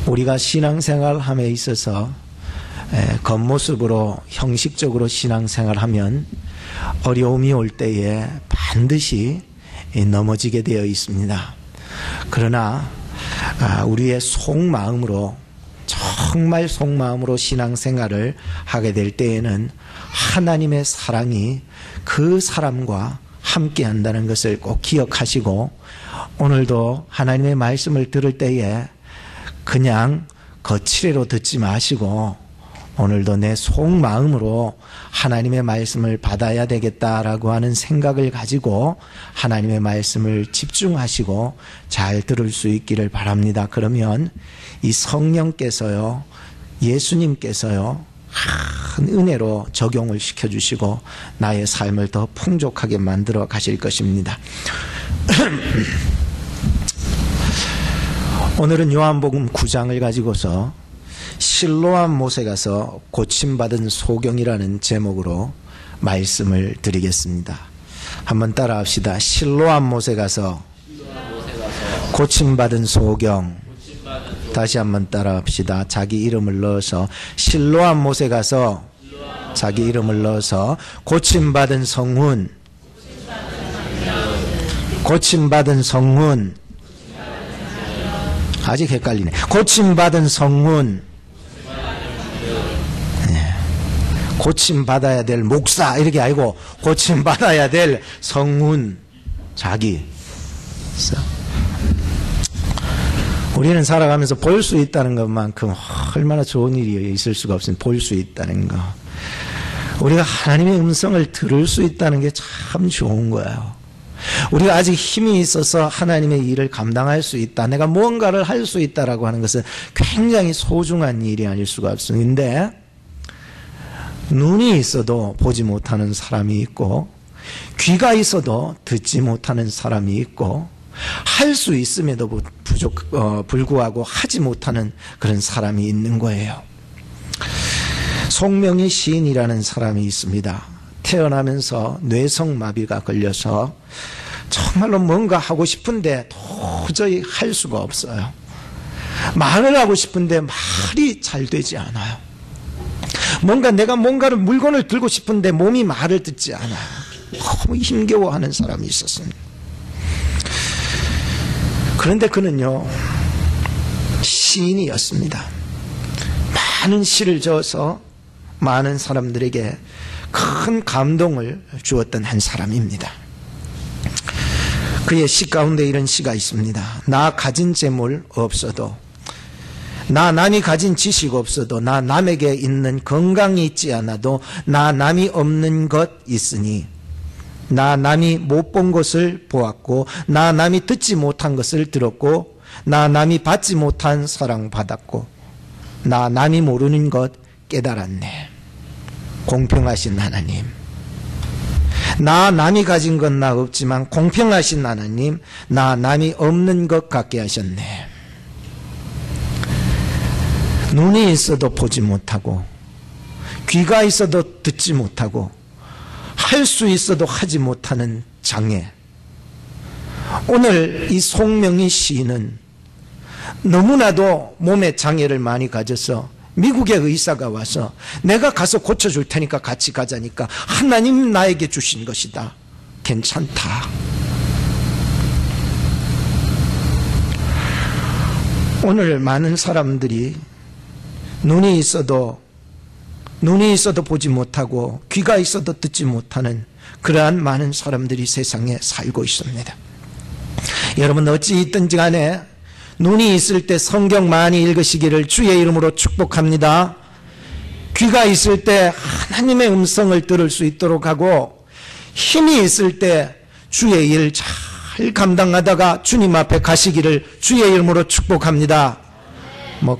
우리가 신앙생활함에 있어서 겉모습으로 형식적으로 신앙생활하면 어려움이 올 때에 반드시 넘어지게 되어 있습니다. 그러나 우리의 속마음으로, 정말 속마음으로 신앙생활을 하게 될 때에는 하나님의 사랑이 그 사람과 함께 한다는 것을 꼭 기억하시고, 오늘도 하나님의 말씀을 들을 때에 그냥 거칠애로 듣지 마시고 오늘도 내 속마음으로 하나님의 말씀을 받아야 되겠다라고 하는 생각을 가지고 하나님의 말씀을 집중하시고 잘 들을 수 있기를 바랍니다. 그러면 이 성령께서요, 예수님께서요, 큰 은혜로 적용을 시켜주시고 나의 삶을 더 풍족하게 만들어 가실 것입니다. 오늘은 요한복음 9장을 가지고서 실로암 못에 가서 고침받은 소경이라는 제목으로 말씀을 드리겠습니다. 한번 따라 합시다. 실로암 못에 가서 고침받은 소경. 다시 한번 따라 합시다. 자기 이름을 넣어서 실로암 못에 가서 자기 이름을 넣어서 고침받은 성훈. 고침받은 성훈. 아직 헷갈리네. 고침받은 성훈. 고침받아야 될 목사 이렇게 아니고 고침받아야 될 성훈. 자기. 우리는 살아가면서 볼 수 있다는 것만큼 얼마나 좋은 일이 있을 수가 없습니다. 볼 수 있다는 거. 우리가 하나님의 음성을 들을 수 있다는 게 참 좋은 거예요. 우리가 아직 힘이 있어서 하나님의 일을 감당할 수 있다, 내가 무언가를 할 수 있다라고 하는 것은 굉장히 소중한 일이 아닐 수가 없습니다. 근데 눈이 있어도 보지 못하는 사람이 있고, 귀가 있어도 듣지 못하는 사람이 있고, 할 수 있음에도 불구하고 하지 못하는 그런 사람이 있는 거예요. 송명희 시인이라는 사람이 있습니다. 태어나면서 뇌성마비가 걸려서 정말로 뭔가 하고 싶은데 도저히 할 수가 없어요. 말을 하고 싶은데 말이 잘 되지 않아요. 내가 뭔가를 물건을 들고 싶은데 몸이 말을 듣지 않아요. 너무 힘겨워하는 사람이 있었습니다. 그런데 그는요, 시인이었습니다. 많은 시를 지어서 많은 사람들에게 큰 감동을 주었던 한 사람입니다. 그의 시 가운데 이런 시가 있습니다. 나 가진 재물 없어도, 나 남이 가진 지식 없어도, 나 남에게 있는 건강이 있지 않아도, 나 남이 없는 것 있으니, 나 남이 못 본 것을 보았고, 나 남이 듣지 못한 것을 들었고, 나 남이 받지 못한 사랑 받았고, 나 남이 모르는 것 깨달았네. 공평하신 하나님, 나 남이 가진 건 나 없지만 공평하신 하나님, 나 남이 없는 것 같게 하셨네. 눈이 있어도 보지 못하고, 귀가 있어도 듣지 못하고, 할 수 있어도 하지 못하는 장애. 오늘 이 송명희 시인은 너무나도 몸에 장애를 많이 가져서 미국의 의사가 와서 내가 가서 고쳐줄 테니까 같이 가자니까 하나님 나에게 주신 것이다, 괜찮다. 오늘 많은 사람들이 눈이 있어도 보지 못하고 귀가 있어도 듣지 못하는 그러한 많은 사람들이 세상에 살고 있습니다. 여러분, 어찌 있든지 간에 눈이 있을 때 성경 많이 읽으시기를 주의 이름으로 축복합니다. 귀가 있을 때 하나님의 음성을 들을 수 있도록 하고, 힘이 있을 때 주의 일 잘 감당하다가 주님 앞에 가시기를 주의 이름으로 축복합니다.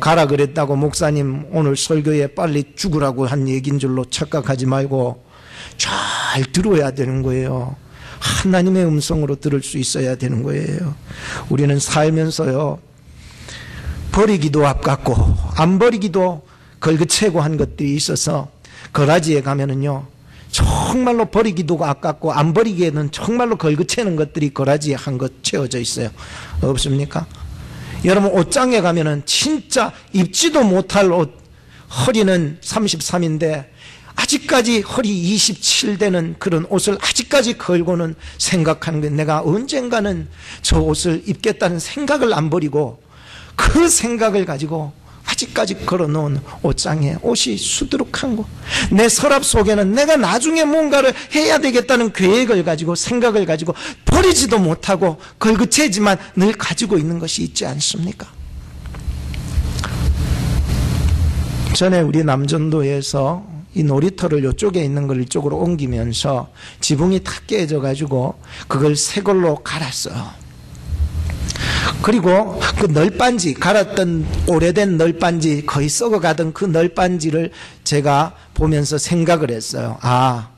가라 그랬다고 목사님 오늘 설교에 빨리 죽으라고 한 얘기인 줄로 착각하지 말고 잘 들어야 되는 거예요. 하나님의 음성으로 들을 수 있어야 되는 거예요. 우리는 살면서요, 버리기도 아깝고 안 버리기도 걸그채고 한 것들이 있어서 거라지에 가면은요, 정말로 버리기도 아깝고 안 버리기에는 정말로 걸그채는 것들이 거라지에 한 것 채워져 있어요. 없습니까? 여러분 옷장에 가면은 진짜 입지도 못할 옷, 허리는 33인데 아직까지 허리 27되는 그런 옷을 아직까지 걸고는 생각하는 게, 내가 언젠가는 저 옷을 입겠다는 생각을 안 버리고 그 생각을 가지고 아직까지 걸어놓은 옷장에 옷이 수두룩한 거, 내 서랍 속에는 내가 나중에 뭔가를 해야 되겠다는 계획을 가지고 생각을 가지고 버리지도 못하고 걸그채지만 늘 가지고 있는 것이 있지 않습니까? 전에 우리 남전도에서 이 놀이터를 이쪽에 있는 걸 이쪽으로 옮기면서 지붕이 다 깨져가지고 그걸 새 걸로 갈았어요. 그리고 그 널빤지, 갈았던 오래된 널빤지, 거의 썩어가던 그 널빤지를 제가 보면서 생각을 했어요. 아,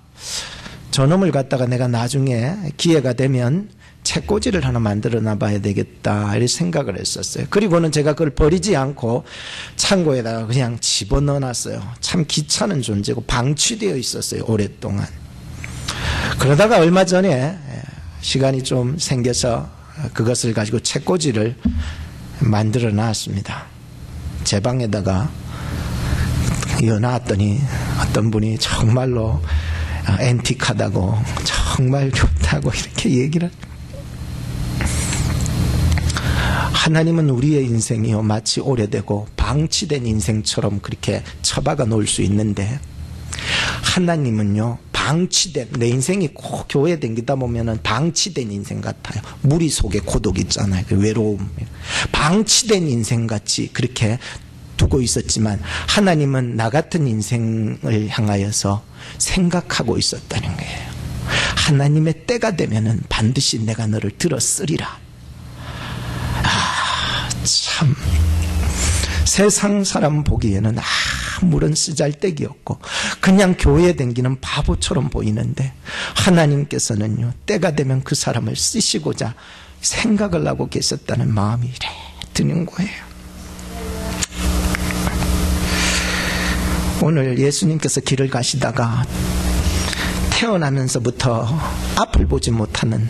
저놈을 갖다가 내가 나중에 기회가 되면 책꽂이를 하나 만들어 놔봐야 되겠다, 이렇게 생각을 했었어요. 그리고는 제가 그걸 버리지 않고 창고에다가 그냥 집어넣어 놨어요. 참 귀찮은 존재고 방치되어 있었어요, 오랫동안. 그러다가 얼마 전에 시간이 좀 생겨서 그것을 가지고 책꽂이를 만들어 놨습니다. 제 방에다가 이어놨더니 어떤 분이 정말로 앤틱하다고, 정말 좋다고 이렇게 얘기를. 하나님은 우리의 인생이요 마치 오래되고 방치된 인생처럼 그렇게 처박아 놓을 수 있는데, 하나님은요 방치된, 내 인생이 꼭 교회에 댕기다 보면은 방치된 인생 같아요. 무리 속에 고독 있잖아요. 그 외로움. 방치된 인생같이 그렇게 두고 있었지만 하나님은 나 같은 인생을 향하여서 생각하고 있었다는 거예요. 하나님의 때가 되면은 반드시 내가 너를 들었으리라. 참 세상 사람 보기에는 아무런 쓰잘데기 없고 그냥 교회에 댕기는 바보처럼 보이는데, 하나님께서는요 때가 되면 그 사람을 쓰시고자 생각을 하고 계셨다는 마음이 이래 드는 거예요. 오늘 예수님께서 길을 가시다가 태어나면서부터 앞을 보지 못하는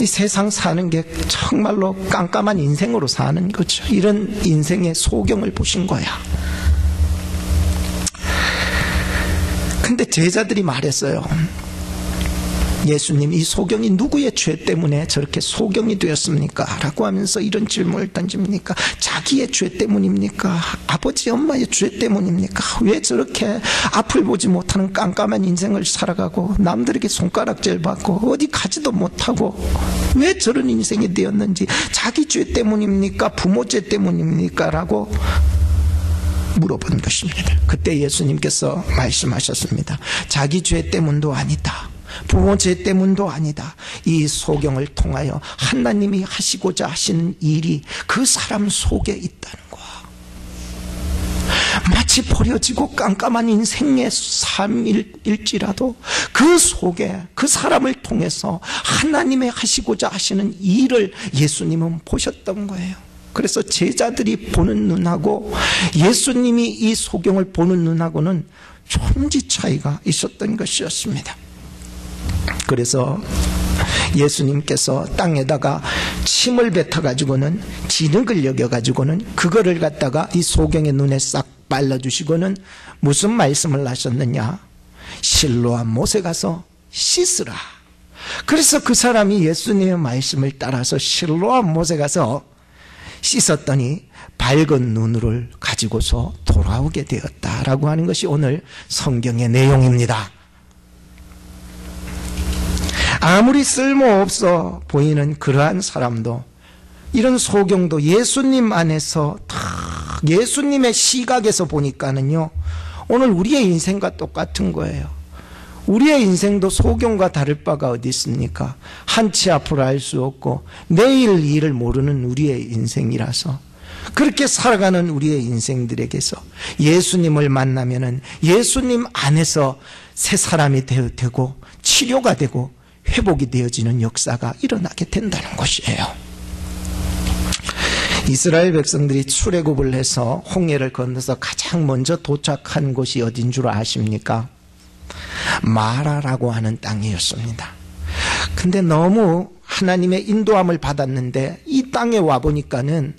이 세상 사는 게 정말로 깜깜한 인생으로 사는 거죠. 이런 인생의 소경을 보신 거야. 근데 제자들이 말했어요. 예수님, 이 소경이 누구의 죄 때문에 저렇게 소경이 되었습니까? 라고 하면서 이런 질문을 던집니까? 자기의 죄 때문입니까? 아버지 엄마의 죄 때문입니까? 왜 저렇게 앞을 보지 못하는 깜깜한 인생을 살아가고 남들에게 손가락질 받고 어디 가지도 못하고 왜 저런 인생이 되었는지, 자기 죄 때문입니까? 부모 죄 때문입니까? 라고 물어본 것입니다. 그때 예수님께서 말씀하셨습니다. 자기 죄 때문도 아니다, 부모 죄 때문도 아니다. 이 소경을 통하여 하나님이 하시고자 하시는 일이 그 사람 속에 있다는 거야. 마치 버려지고 깜깜한 인생의 삶일지라도 그 속에 그 사람을 통해서 하나님의 하시고자 하시는 일을 예수님은 보셨던 거예요. 그래서 제자들이 보는 눈하고 예수님이 이 소경을 보는 눈하고는 천지 차이가 있었던 것이었습니다. 그래서 예수님께서 땅에다가 침을 뱉어가지고는, 진흙을 여겨가지고는 그거를 갖다가 이 소경의 눈에 싹 발라주시고는 무슨 말씀을 하셨느냐? 실로암 못에 가서 씻으라. 그래서 그 사람이 예수님의 말씀을 따라서 실로암 못에 가서 씻었더니 밝은 눈을 가지고서 돌아오게 되었다라고 하는 것이 오늘 성경의 내용입니다. 아무리 쓸모없어 보이는 그러한 사람도, 이런 소경도 예수님 안에서 다 예수님의 시각에서 보니까는요 오늘 우리의 인생과 똑같은 거예요. 우리의 인생도 소경과 다를 바가 어디 있습니까? 한치 앞으로 알 수 없고 내일 일을 모르는 우리의 인생이라서, 그렇게 살아가는 우리의 인생들에게서 예수님을 만나면은 예수님 안에서 새 사람이 되고 치료가 되고 회복이 되어지는 역사가 일어나게 된다는 것이에요. 이스라엘 백성들이 출애굽을 해서 홍해를 건너서 가장 먼저 도착한 곳이 어딘 줄 아십니까? 마라라고 하는 땅이었습니다. 근데 너무 하나님의 인도함을 받았는데 이 이 땅에 와보니까는,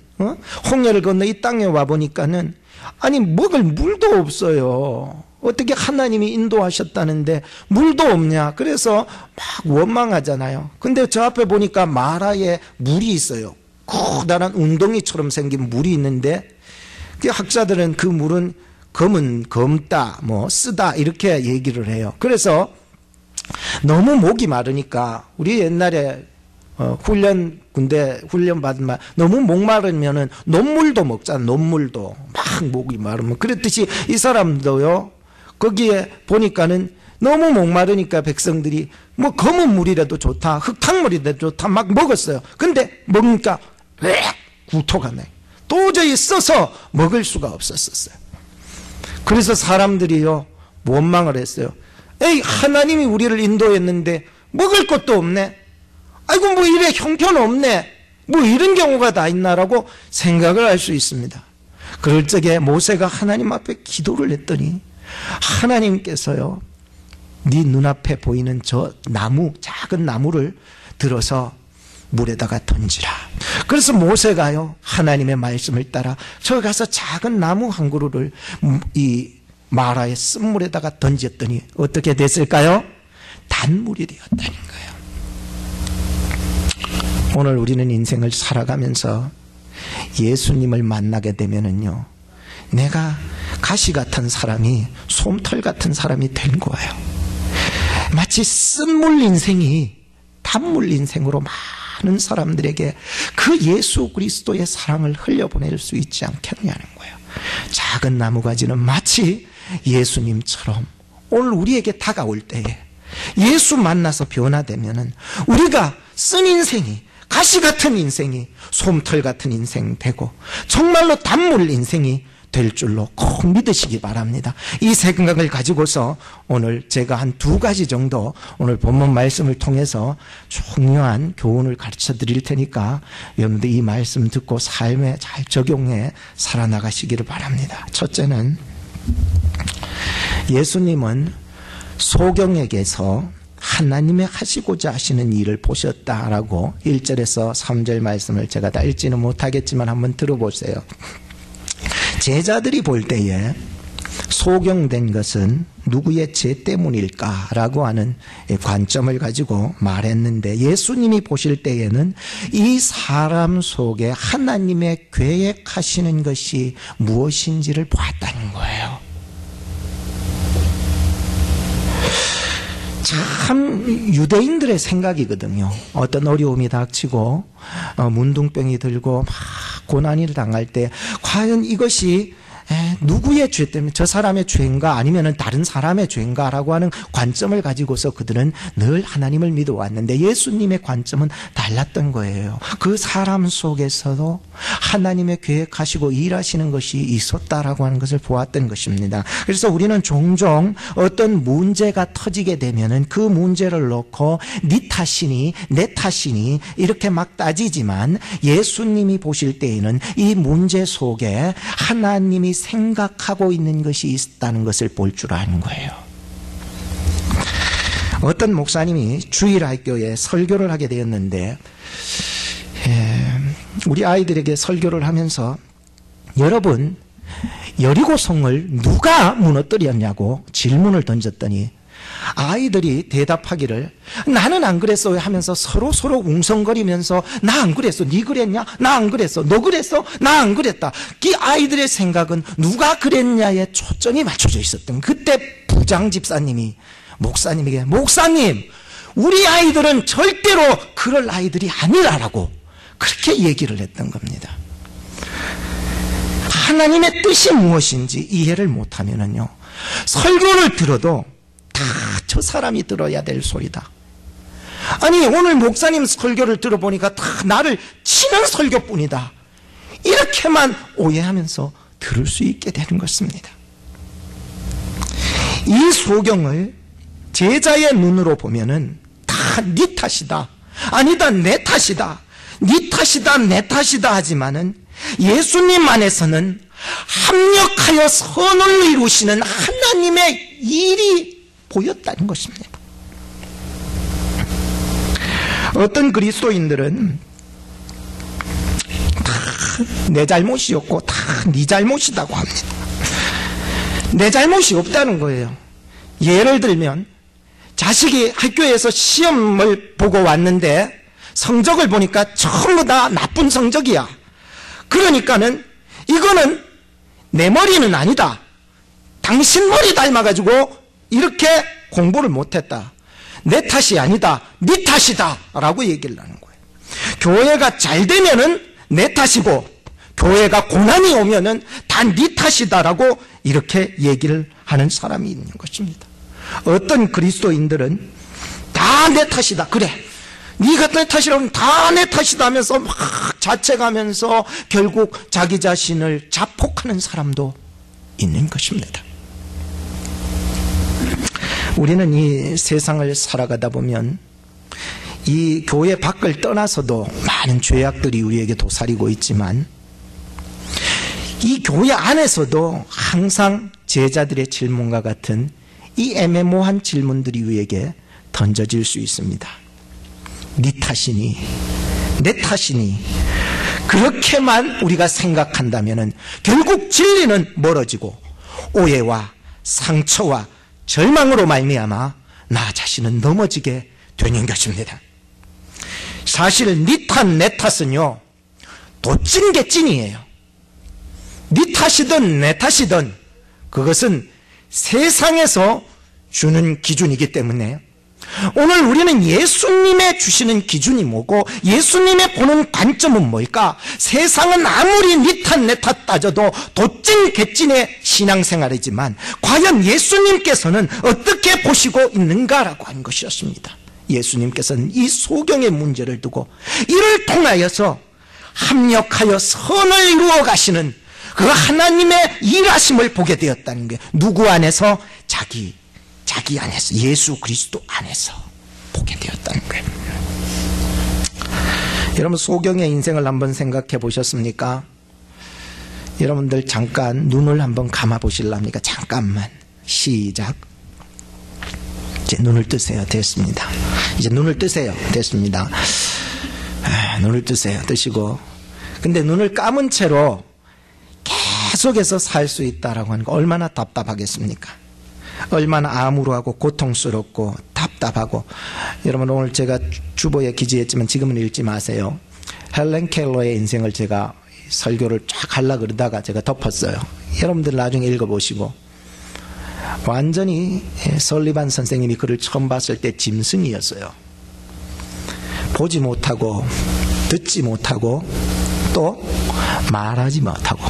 홍해를 건너 이 땅에 와보니까는, 아니, 먹을 물도 없어요. 어떻게 하나님이 인도하셨다는데 물도 없냐? 그래서 막 원망하잖아요. 근데 저 앞에 보니까 마라에 물이 있어요. 커다란 웅덩이처럼 생긴 물이 있는데, 그 학자들은 그 물은 검다, 쓰다, 이렇게 얘기를 해요. 그래서 너무 목이 마르니까, 우리 옛날에 군대 훈련 받은 말, 너무 목마르면은 논물도 먹잖아. 논물도 막 목이 마르면. 그랬듯이 이 사람도요, 거기에 보니까는 너무 목마르니까 백성들이 검은 물이라도 좋다, 흙탕물이라도 좋다 막 먹었어요. 근데 먹으니까 구토가 나요. 도저히 써서 먹을 수가 없었어요. 그래서 사람들이요, 원망을 했어요. 에이, 하나님이 우리를 인도했는데 먹을 것도 없네. 아이고, 이래 형편없네. 이런 경우가 다 있나라고 생각을 할 수 있습니다. 그럴 적에 모세가 하나님 앞에 기도를 했더니 하나님께서요, 네 눈앞에 보이는 저 나무, 작은 나무를 들어서 물에다가 던지라. 그래서 모세가요, 하나님의 말씀을 따라 저 가서 작은 나무 한 그루를 이 마라의 쓴물에다가 던졌더니 어떻게 됐을까요? 단물이 되었다는 거예요. 오늘 우리는 인생을 살아가면서 예수님을 만나게 되면은요, 내가 가시 같은 사람이 솜털 같은 사람이 된 거예요. 마치 쓴물 인생이 단물 인생으로 많은 사람들에게 그 예수 그리스도의 사랑을 흘려보낼 수 있지 않겠냐는 거예요. 작은 나무가지는 마치 예수님처럼 오늘 우리에게 다가올 때에 예수 만나서 변화되면은 우리가 쓴 인생이, 가시 같은 인생이 솜털 같은 인생 되고 정말로 단물 인생이 될 줄로 꼭 믿으시기 바랍니다. 이 생각을 가지고서 오늘 제가 한 2가지 정도 오늘 본문 말씀을 통해서 중요한 교훈을 가르쳐 드릴 테니까 여러분들 이 말씀 듣고 삶에 잘 적용해 살아나가시기를 바랍니다. 첫째는, 예수님은 소경에게서 하나님의 하시고자 하시는 일을 보셨다라고 1절에서 3절 말씀을 제가 다 읽지는 못하겠지만 한번 들어보세요. 제자들이 볼 때에 소경된 것은 누구의 죄 때문일까라고 하는 관점을 가지고 말했는데, 예수님이 보실 때에는 이 사람 속에 하나님의 계획하시는 것이 무엇인지를 보았다는 거예요. 참 유대인들의 생각이거든요. 어떤 어려움이 닥치고 문둥병이 들고 막 고난을 당할 때 과연 이것이 누구의 죄 때문에, 저 사람의 죄인가 아니면 다른 사람의 죄인가 라고 하는 관점을 가지고서 그들은 늘 하나님을 믿어왔는데, 예수님의 관점은 달랐던 거예요. 그 사람 속에서도 하나님의 계획하시고 일하시는 것이 있었다라고 하는 것을 보았던 것입니다. 그래서 우리는 종종 어떤 문제가 터지게 되면은 그 문제를 놓고 네 탓이니 내 탓이니 이렇게 막 따지지만, 예수님이 보실 때에는 이 문제 속에 하나님이 생각하고 있는 것이 있다는 것을 볼 줄 아는 거예요. 어떤 목사님이 주일학교에 설교를 하게 되었는데, 우리 아이들에게 설교를 하면서 여러분, 여리고성을 누가 무너뜨렸냐고 질문을 던졌더니 아이들이 대답하기를 나는 안 그랬어 하면서 서로 웅성거리면서 나 안 그랬어, 니 그랬냐, 나 안 그랬어, 너 그랬어, 나 안 그랬다. 이 아이들의 생각은 누가 그랬냐에 초점이 맞춰져 있었던, 그때 부장 집사님이 목사님에게, 목사님, 우리 아이들은 절대로 그럴 아이들이 아니라라고 그렇게 얘기를 했던 겁니다. 하나님의 뜻이 무엇인지 이해를 못하면은요, 설교를 들어도 다 저 사람이 들어야 될 소리다. 아니, 오늘 목사님 설교를 들어보니까 다 나를 치는 설교뿐이다. 이렇게만 오해하면서 들을 수 있게 되는 것입니다. 이 소경을 제자의 눈으로 보면은 다 네 탓이다, 아니다 내 탓이다, 네 탓이다 내 탓이다 하지만은 예수님 안에서는 합력하여 선을 이루시는 하나님의 일이 보였다는 것입니다. 어떤 그리스도인들은 내 잘못이었고 다 네 잘못이라고 합니다. 내 잘못이 없다는 거예요. 예를 들면 자식이 학교에서 시험을 보고 왔는데 성적을 보니까 전부 다 나쁜 성적이야. 그러니까는 이거는 내 머리는 아니다. 당신 머리 닮아가지고 이렇게 공부를 못했다. 내 탓이 아니다. 네 탓이다 라고 얘기를 하는 거예요. 교회가 잘 되면은 내 탓이고 교회가 고난이 오면은 다 네 탓이다라고 이렇게 얘기를 하는 사람이 있는 것입니다. 어떤 그리스도인들은 다 내 탓이다. 그래, 네가 내 탓이라면 다 내 탓이다 하면서 막 자책하면서 결국 자기 자신을 자폭하는 사람도 있는 것입니다. 우리는 이 세상을 살아가다 보면 이 교회 밖을 떠나서도 많은 죄악들이 우리에게 도사리고 있지만 이 교회 안에서도 항상 제자들의 질문과 같은 이 애매모호한 질문들이 우리에게 던져질 수 있습니다. 네 탓이니? 내 탓이니? 그렇게만 우리가 생각한다면 결국 진리는 멀어지고 오해와 상처와 절망으로 말미암아 나 자신은 넘어지게 되는 것입니다. 사실 네 탓, 내 탓은요 도찐 게 찐이에요. 네 탓이든 내 탓이든 그것은 세상에서 주는 기준이기 때문에 오늘 우리는 예수님의 주시는 기준이 뭐고 예수님의 보는 관점은 뭘까? 세상은 아무리 네 탓 내 탓 따져도 도찐 개찐의 신앙생활이지만 과연 예수님께서는 어떻게 보시고 있는가라고 하는 것이었습니다. 예수님께서는 이 소경의 문제를 두고 이를 통하여서 합력하여 선을 이루어 가시는 그 하나님의 일하심을 보게 되었다는 게 누구 안에서? 자기 안에서, 예수 그리스도 안에서 보게 되었다는 거예요. 여러분 소경의 인생을 한번 생각해 보셨습니까? 여러분들 잠깐 눈을 한번 감아 보실랍니까? 잠깐만. 시작. 이제 눈을 뜨세요. 됐습니다. 이제 눈을 뜨세요. 됐습니다. 눈을 뜨세요. 뜨시고. 근데 눈을 감은 채로 계속해서 살 수 있다라고 하는 거 얼마나 답답하겠습니까? 얼마나 암울하고 고통스럽고 답답하고. 여러분 오늘 제가 주보에 기재했지만 지금은 읽지 마세요. 헬렌 켈러의 인생을 제가 설교를 쫙 하려고 그러다가 제가 덮었어요. 여러분들 나중에 읽어보시고. 완전히 설리반 선생님이 그를 처음 봤을 때 짐승이었어요. 보지 못하고 듣지 못하고 또 말하지 못하고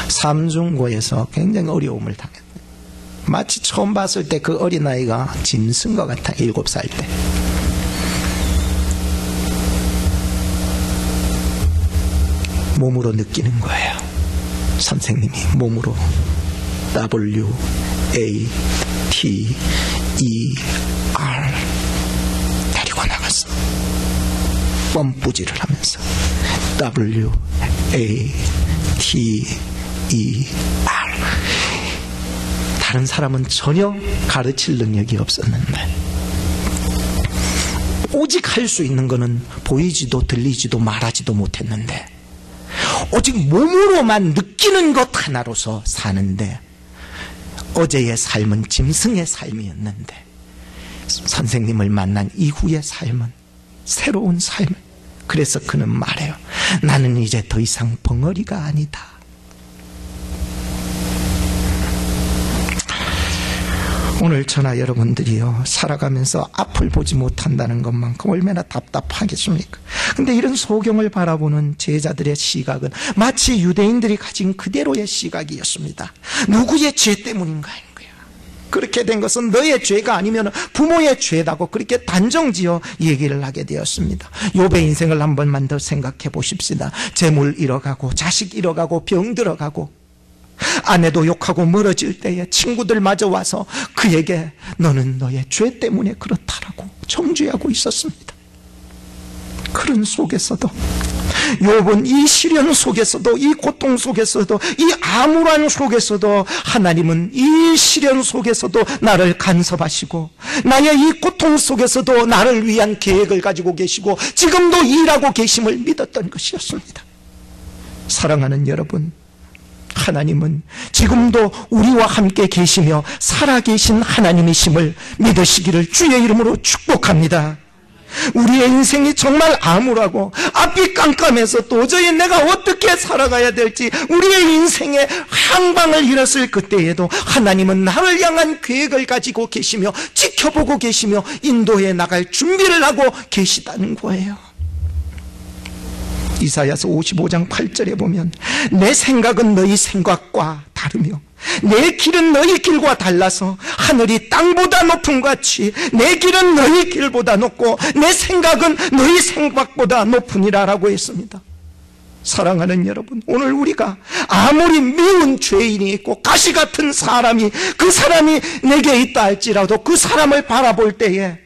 삼중고에서 굉장히 어려움을 당했어요. 마치 처음 봤을 때 그 어린아이가 짐승과 같아. 7살 때. 몸으로 느끼는 거예요. 선생님이 몸으로 WATER 데리고 나갔어. 뻔뿌지를 하면서 WATER. 다른 사람은 전혀 가르칠 능력이 없었는데 오직 할 수 있는 것은 보이지도 들리지도 말하지도 못했는데 오직 몸으로만 느끼는 것 하나로서 사는데 어제의 삶은 짐승의 삶이었는데 선생님을 만난 이후의 삶은 새로운 삶. 그래서 그는 말해요. 나는 이제 더 이상 벙어리가 아니다. 오늘 저나 여러분들이요 살아가면서 앞을 보지 못한다는 것만큼 얼마나 답답하겠습니까? 근데 이런 소경을 바라보는 제자들의 시각은 마치 유대인들이 가진 그대로의 시각이었습니다. 누구의 죄 때문인가 하는 거야. 그렇게 된 것은 너의 죄가 아니면 부모의 죄다고 그렇게 단정지어 얘기를 하게 되었습니다. 욥의 인생을 한 번만 더 생각해 보십시다. 재물 잃어가고 자식 잃어가고 병 들어가고 아내도 욕하고 멀어질 때에 친구들마저 와서 그에게 너는 너의 죄 때문에 그렇다라고 정죄하고 있었습니다. 그런 속에서도 욥은 이 시련 속에서도 이 고통 속에서도 이 암울한 속에서도 하나님은 이 시련 속에서도 나를 간섭하시고 나의 이 고통 속에서도 나를 위한 계획을 가지고 계시고 지금도 일하고 계심을 믿었던 것이었습니다. 사랑하는 여러분, 하나님은 지금도 우리와 함께 계시며 살아계신 하나님이심을 믿으시기를 주의 이름으로 축복합니다. 우리의 인생이 정말 암울하고 앞이 깜깜해서 도저히 내가 어떻게 살아가야 될지 우리의 인생의 향방을 잃었을 그때에도 하나님은 나를 향한 계획을 가지고 계시며 지켜보고 계시며 인도해 나갈 준비를 하고 계시다는 거예요. 이사야서 55장 8절에 보면 내 생각은 너희 생각과 다르며 내 길은 너희 길과 달라서 하늘이 땅보다 높음 같이 내 길은 너희 길보다 높고 내 생각은 너희 생각보다 높으니라 라고 했습니다. 사랑하는 여러분, 오늘 우리가 아무리 미운 죄인이 있고 가시 같은 사람이 그 사람이 내게 있다 할지라도 그 사람을 바라볼 때에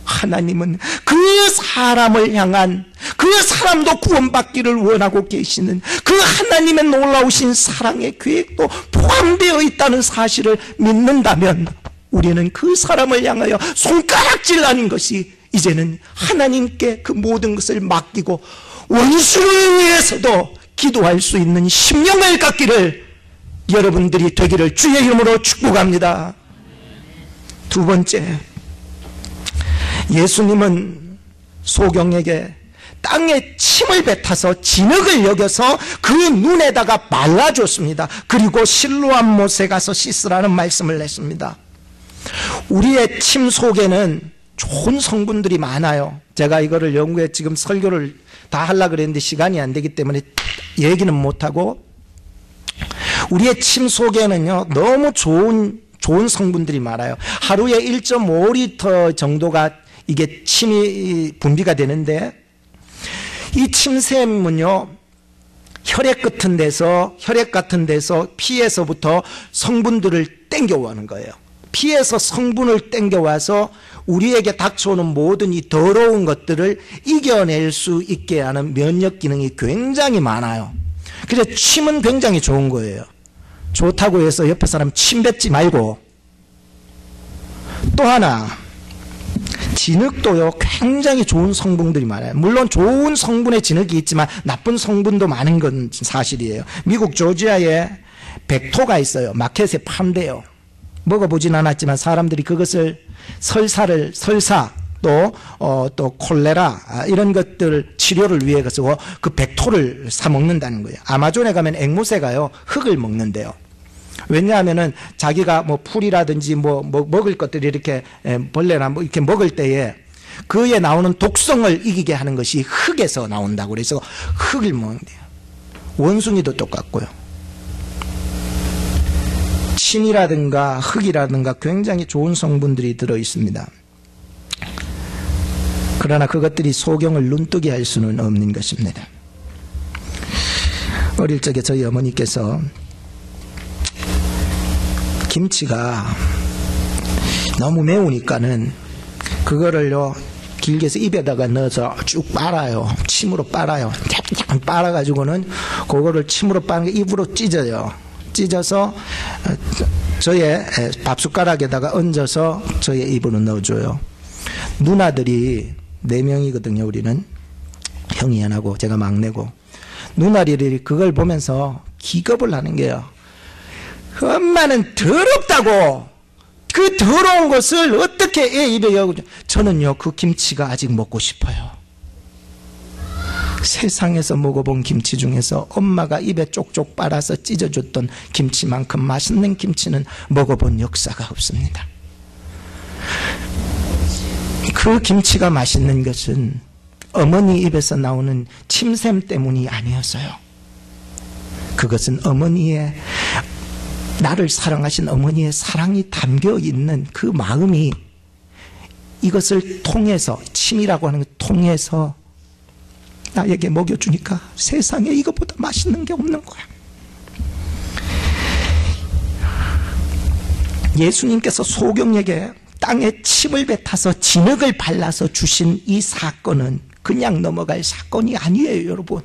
하나님은 그 사람을 향한, 그 사람도 구원받기를 원하고 계시는 그 하나님의 놀라우신 사랑의 계획도 포함되어 있다는 사실을 믿는다면 우리는 그 사람을 향하여 손가락질 하는 것이 이제는 하나님께 그 모든 것을 맡기고 원수를 위해서도 기도할 수 있는 심령을 갖기를 여러분들이 되기를 주의 이름으로 축복합니다. 두 번째, 예수님은 소경에게 땅에 침을 뱉어서 진흙을 여겨서 그 눈에다가 발라줬습니다. 그리고 실로암 못에 가서 씻으라는 말씀을 했습니다. 우리의 침 속에는 좋은 성분들이 많아요. 제가 이거를 연구해 지금 설교를 다 하려고 그랬는데 시간이 안 되기 때문에 얘기는 못하고, 우리의 침 속에는요 너무 좋은 성분들이 많아요. 하루에 1.5리터 정도가 이게 침이 분비가 되는데, 이 침샘은요 혈액 같은 데서 피에서부터 성분들을 땡겨오는 거예요. 피에서 성분을 땡겨와서 우리에게 닥쳐오는 모든 이 더러운 것들을 이겨낼 수 있게 하는 면역 기능이 굉장히 많아요. 그래서 침은 굉장히 좋은 거예요. 좋다고 해서 옆에 사람 침 뱉지 말고. 또 하나, 진흙도요 굉장히 좋은 성분들이 많아요. 물론 좋은 성분의 진흙이 있지만 나쁜 성분도 많은 건 사실이에요. 미국 조지아에 백토가 있어요. 마켓에 판대요. 먹어보진 않았지만 사람들이 그것을 설사 또 콜레라 이런 것들 치료를 위해 가서 그 백토를 사 먹는다는 거예요. 아마존에 가면 앵무새가요 흙을 먹는데요. 왜냐하면은 자기가 뭐 풀이라든지 뭐 먹을 것들이 이렇게 벌레나 뭐 이렇게 먹을 때에 그에 나오는 독성을 이기게 하는 것이 흙에서 나온다고 그래서 흙을 먹는데요. 원숭이도 똑같고요. 침이라든가 흙이라든가 굉장히 좋은 성분들이 들어 있습니다. 그러나 그것들이 소경을 눈뜨게 할 수는 없는 것입니다. 어릴 적에 저희 어머니께서 김치가 너무 매우니까는 그거를요 길게 해서 입에다가 넣어서 쭉 빨아요. 침으로 빨아요. 빨아가지고는 그거를 침으로 빠는 게 입으로 찢어요. 찢어서 저의 밥숟가락에다가 얹어서 저의 입으로 넣어줘요. 누나들이 4명이거든요. 우리는 형이 하나고 제가 막내고. 누나들이 그걸 보면서 기겁을 하는 게요. 엄마는 더럽다고 그 더러운 것을 어떻게 애 입에 넣고. 저는요 그 김치가 아직 먹고 싶어요. 세상에서 먹어본 김치 중에서 엄마가 입에 쪽쪽 빨아서 찢어줬던 김치만큼 맛있는 김치는 먹어본 역사가 없습니다. 그 김치가 맛있는 것은 어머니 입에서 나오는 침샘 때문이 아니었어요. 그것은 어머니의, 나를 사랑하신 어머니의 사랑이 담겨있는 그 마음이 이것을 통해서, 침이라고 하는 걸 통해서 나에게 먹여주니까 세상에 이것보다 맛있는 게 없는 거야. 예수님께서 소경에게 땅에 침을 뱉어서 진흙을 발라서 주신 이 사건은 그냥 넘어갈 사건이 아니에요, 여러분.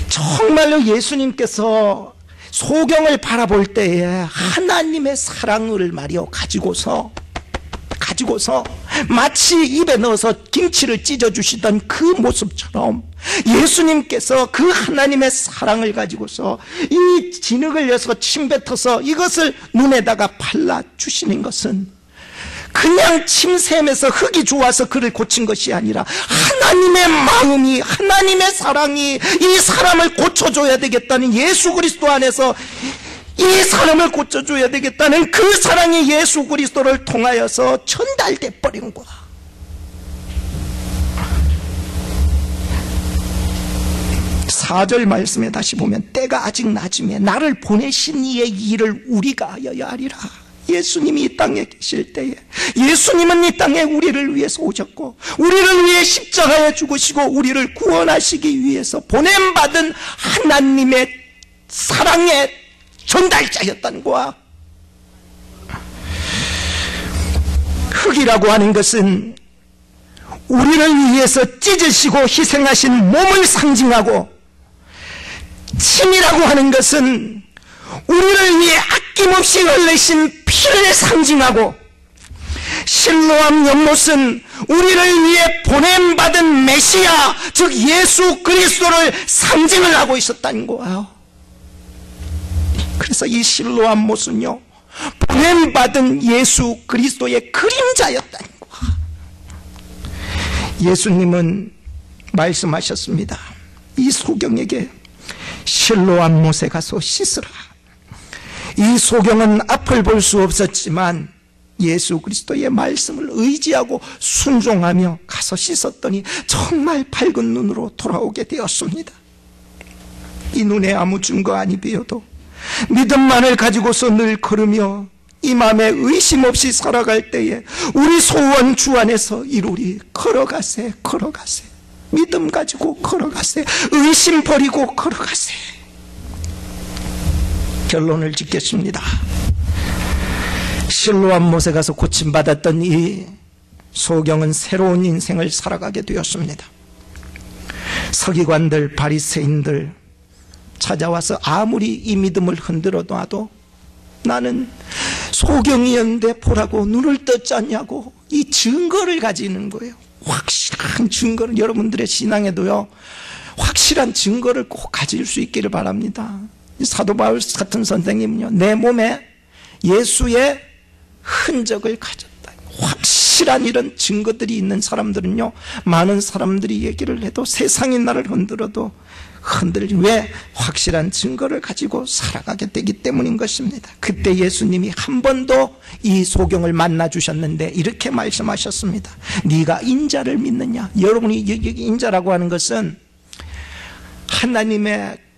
정말로 예수님께서 소경을 바라볼 때에 하나님의 사랑을 말이요 가지고서 마치 입에 넣어서 김치를 찢어주시던 그 모습처럼 예수님께서 그 하나님의 사랑을 가지고서 이 진흙을 여서 침뱉어서 이것을 눈에다가 발라주시는 것은 그냥 침샘에서 흙이 좋아서 그를 고친 것이 아니라 하나님의 마음이, 하나님의 사랑이 이 사람을 고쳐줘야 되겠다는, 예수 그리스도 안에서 이 사람을 고쳐줘야 되겠다는 그 사랑이 예수 그리스도를 통하여서 전달돼 버린 거야. 사절 말씀에 다시 보면 때가 아직 낮음에 나를 보내신 이의 일을 우리가 하여야 하리라. 예수님이 이 땅에 계실 때에 예수님은 이 땅에 우리를 위해서 오셨고 우리를 위해 십자가에 죽으시고 우리를 구원하시기 위해서 보냄받은 하나님의 사랑의 전달자였다는 거야. 흙이라고 하는 것은 우리를 위해서 찢으시고 희생하신 몸을 상징하고, 침이라고 하는 것은 우리를 위해 아낌없이 흘리신 피를 상징하고, 실로암 연못은 우리를 위해 보냄받은 메시아, 즉 예수 그리스도를 상징을 하고 있었다는 거예요. 그래서 이 실로암 못은요, 보냄받은 예수 그리스도의 그림자였다는 거야. 예수님은 말씀하셨습니다. 이 소경에게 실로암 못에 가서 씻으라. 이 소경은 앞을 볼 수 없었지만 예수 그리스도의 말씀을 의지하고 순종하며 가서 씻었더니 정말 밝은 눈으로 돌아오게 되었습니다. 이 눈에 아무 증거 아니 비어도 믿음만을 가지고서 늘 걸으며 이 마음에 의심 없이 살아갈 때에 우리 소원 주 안에서 이루리. 걸어가세, 걸어가세. 믿음 가지고 걸어가세. 의심 버리고 걸어가세. 결론을 짓겠습니다. 실로암 못에 가서 고침받았던 이 소경은 새로운 인생을 살아가게 되었습니다. 서기관들, 바리새인들 찾아와서 아무리 이 믿음을 흔들어 놔도 나는 소경이었는데 보라고 눈을 떴지 않냐고 이 증거를 가지는 거예요. 확실한 증거를, 여러분들의 신앙에도요, 확실한 증거를 꼭 가질 수 있기를 바랍니다. 사도 바울 같은 선생님은요, 내 몸에 예수의 흔적을 가졌다. 확실한 이런 증거들이 있는 사람들은요, 많은 사람들이 얘기를 해도 세상이 나를 흔들어도 흔들지. 왜? 확실한 증거를 가지고 살아가게 되기 때문인 것입니다. 그때 예수님이 한 번도 이 소경을 만나 주셨는데 이렇게 말씀하셨습니다. 네가 인자를 믿느냐? 여러분이 인자라고 하는 것은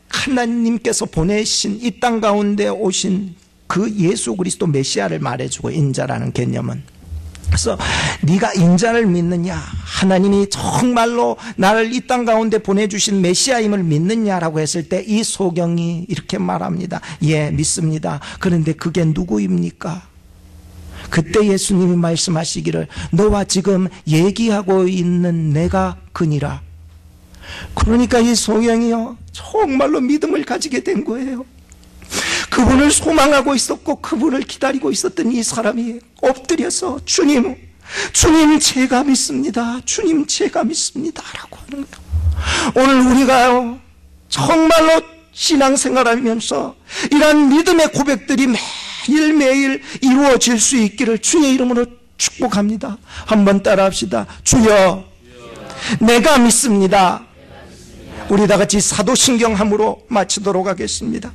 하나님께서 보내신 이 땅 가운데 오신 그 예수 그리스도 메시아를 말해주고, 인자라는 개념은. 그래서 네가 인자를 믿느냐, 하나님이 정말로 나를 이 땅 가운데 보내주신 메시아임을 믿느냐라고 했을 때 이 소경이 이렇게 말합니다. 예, 믿습니다. 그런데 그게 누구입니까? 그때 예수님이 말씀하시기를 너와 지금 얘기하고 있는 내가 그니라. 그러니까 이 소경이요, 정말로 믿음을 가지게 된 거예요. 그분을 소망하고 있었고 그분을 기다리고 있었던 이 사람이 엎드려서 주님 제가 믿습니다. 주님 제가 믿습니다 라고 하는 거예요. 오늘 우리가요, 정말로 신앙생활하면서 이러한 믿음의 고백들이 매일매일 이루어질 수 있기를 주의 이름으로 축복합니다. 한번 따라합시다. 주여, 내가 믿습니다. 우리 다 같이 사도신경함으로 마치도록 하겠습니다.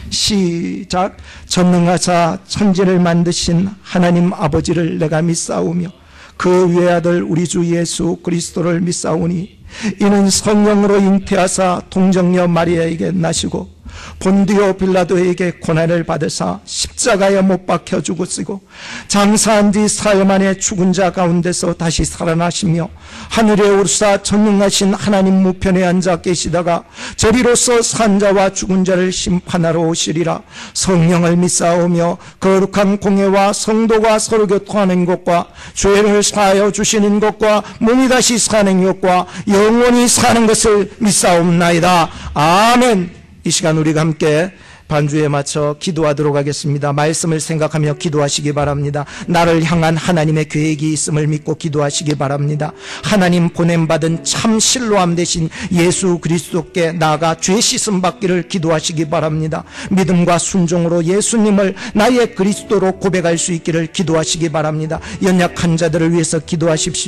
시작. 전능하사 천지를 만드신 하나님 아버지를 내가 믿사오며 그 외아들 우리 주 예수 그리스도를 믿사오니 이는 성령으로 잉태하사 동정녀 마리아에게 나시고 본디오 빌라도에게 고난을 받으사 십자가에 못 박혀 죽으시고 장사한 뒤 사흘 만에 죽은 자 가운데서 다시 살아나시며 하늘에 오르사 전능하신 하나님 우편에 앉아 계시다가 저리로서 산 자와 죽은 자를 심판하러 오시리라. 성령을 믿사오며 거룩한 공회와 성도가 서로 교통하는 것과 죄를 사하여 주시는 것과 몸이 다시 사는 것과 영원히 사는 것을 믿사옵나이다. 아멘. 이 시간 우리가 함께 반주에 맞춰 기도하도록 하겠습니다. 말씀을 생각하며 기도하시기 바랍니다. 나를 향한 하나님의 계획이 있음을 믿고 기도하시기 바랍니다. 하나님 보냄받은 참 실로암 되신 예수 그리스도께 나아가 죄 씻음 받기를 기도하시기 바랍니다. 믿음과 순종으로 예수님을 나의 그리스도로 고백할 수 있기를 기도하시기 바랍니다. 연약한 자들을 위해서 기도하십시오.